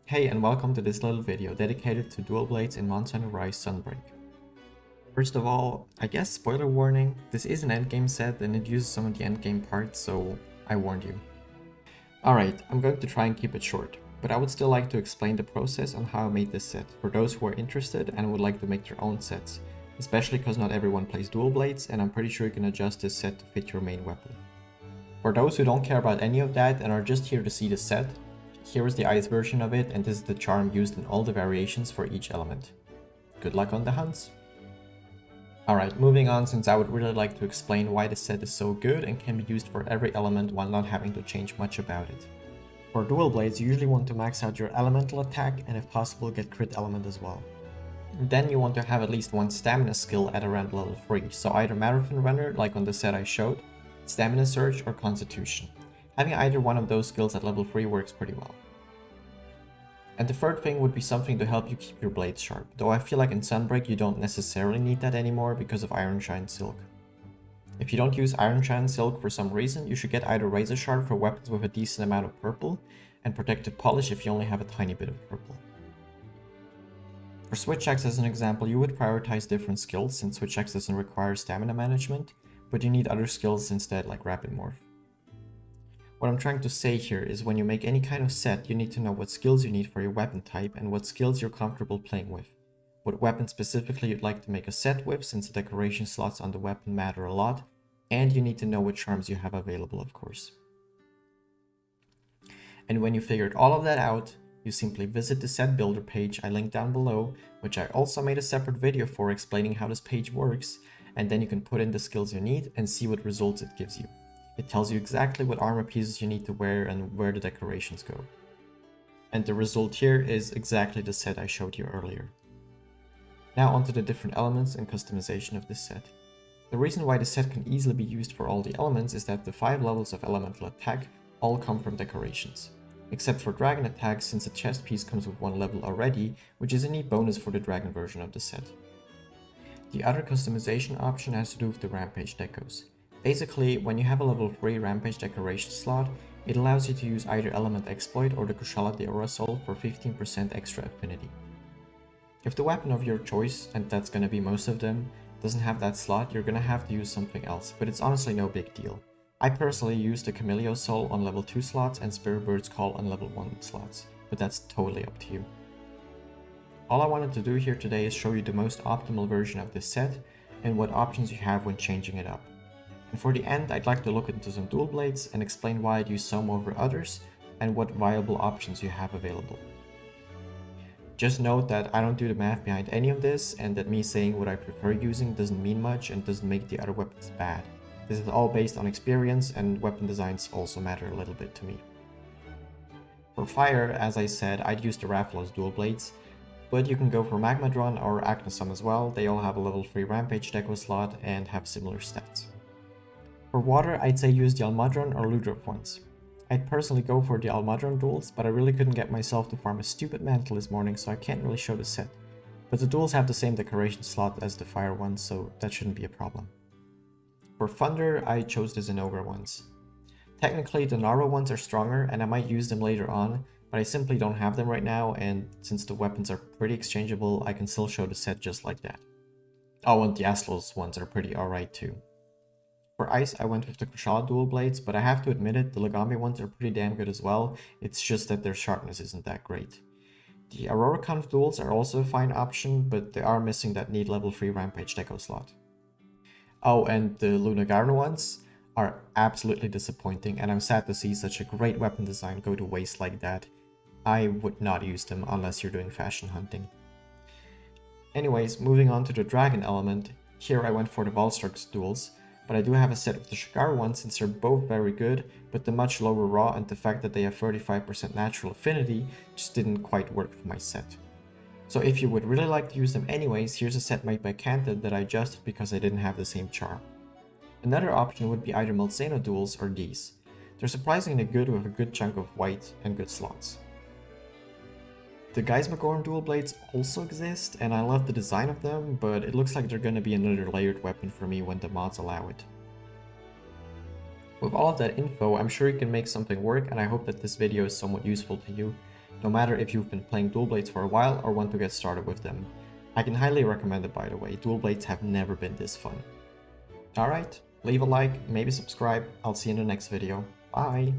Hey, and welcome to this little video dedicated to dual blades in Mountain Rise Sunbreak. First of all, I guess spoiler warning, this is an endgame set and it uses some of the endgame parts, so I warned you. Alright, I'm going to try and keep it short, but I would still like to explain the process on how I made this set for those who are interested and would like to make their own sets, especially because not everyone plays dual blades and I'm pretty sure you can adjust this set to fit your main weapon. For those who don't care about any of that and are just here to see the set, here is the ice version of it, and this is the charm used in all the variations for each element. Good luck on the hunts! Alright, moving on, since I would really like to explain why the set is so good and can be used for every element while not having to change much about it. For dual blades, you usually want to max out your elemental attack and if possible get crit element as well. Then you want to have at least one stamina skill at around level 3, so either Marathon Runner like on the set I showed, Stamina Surge or Constitution. Having either one of those skills at level 3 works pretty well. And the third thing would be something to help you keep your blades sharp, though I feel like in Sunbreak you don't necessarily need that anymore because of Ironshine Silk. If you don't use Ironshine Silk for some reason, you should get either Razor Shard for weapons with a decent amount of purple, and Protective Polish if you only have a tiny bit of purple. For Switch Axe as an example, you would prioritize different skills since Switch Axe doesn't require stamina management, but you need other skills instead like Rapid Morph. What I'm trying to say here is when you make any kind of set, you need to know what skills you need for your weapon type and what skills you're comfortable playing with. What weapon specifically you'd like to make a set with, since the decoration slots on the weapon matter a lot, and you need to know what charms you have available, of course. And when you figured all of that out, you simply visit the set builder page I linked down below, which I also made a separate video for explaining how this page works, and then you can put in the skills you need and see what results it gives you. It tells you exactly what armor pieces you need to wear and where the decorations go. And the result here is exactly the set I showed you earlier. Now onto the different elements and customization of this set. The reason why the set can easily be used for all the elements is that the 5 levels of elemental attack all come from decorations. Except for dragon attacks, since the chest piece comes with 1 level already, which is a neat bonus for the dragon version of the set. The other customization option has to do with the rampage decos. Basically, when you have a level 3 Rampage decoration slot, it allows you to use either Element Exploit or the Kushala de Aura Soul for 15% extra affinity. If the weapon of your choice, and that's gonna be most of them, doesn't have that slot, you're gonna have to use something else, but it's honestly no big deal. I personally use the Camellia Soul on level 2 slots and Spirit Bird's Call on level 1 slots, but that's totally up to you. All I wanted to do here today is show you the most optimal version of this set and what options you have when changing it up. And for the end, I'd like to look into some dual blades and explain why I'd use some over others and what viable options you have available. Just note that I don't do the math behind any of this and that me saying what I prefer using doesn't mean much and doesn't make the other weapons bad. This is all based on experience and weapon designs also matter a little bit to me. For fire, as I said, I'd use the Rathalos dual blades, but you can go for Magmadron or Acnosum as well. They all have a level 3 Rampage deco slot and have similar stats. For water, I'd say use the Almadron or Ludroth ones. I'd personally go for the Almadron duels, but I really couldn't get myself to farm a stupid mantle this morning, so I can't really show the set. But the duels have the same decoration slot as the fire ones, so that shouldn't be a problem. For thunder, I chose the Zinogre ones. Technically, the Nara ones are stronger, and I might use them later on, but I simply don't have them right now, and since the weapons are pretty exchangeable, I can still show the set just like that. Oh, and the Aslos ones are pretty alright too. For ice, I went with the Kushala dual blades, but I have to admit it, the Lagami ones are pretty damn good as well, it's just that their sharpness isn't that great. The Aurora Conf duels are also a fine option, but they are missing that neat level 3 Rampage deco slot. Oh, and the Lunagarno ones are absolutely disappointing, and I'm sad to see such a great weapon design go to waste like that. I would not use them unless you're doing fashion hunting. Anyways, moving on to the dragon element, here I went for the Valstrax duels, but I do have a set of the Shigar ones since they're both very good, but the much lower raw and the fact that they have 35% natural affinity just didn't quite work for my set. So if you would really like to use them anyways, here's a set made by Canted that I adjusted because I didn't have the same charm. Another option would be either Malzeno duels or these. They're surprisingly good with a good chunk of white and good slots. The Geismagorn dual blades also exist, and I love the design of them, but it looks like they're gonna be another layered weapon for me when the mods allow it. With all of that info, I'm sure you can make something work, and I hope that this video is somewhat useful to you. no matter if you've been playing dual blades for a while or want to get started with them. I can highly recommend it, by the way. Dual blades have never been this fun. Alright, leave a like, maybe subscribe. I'll see you in the next video. Bye!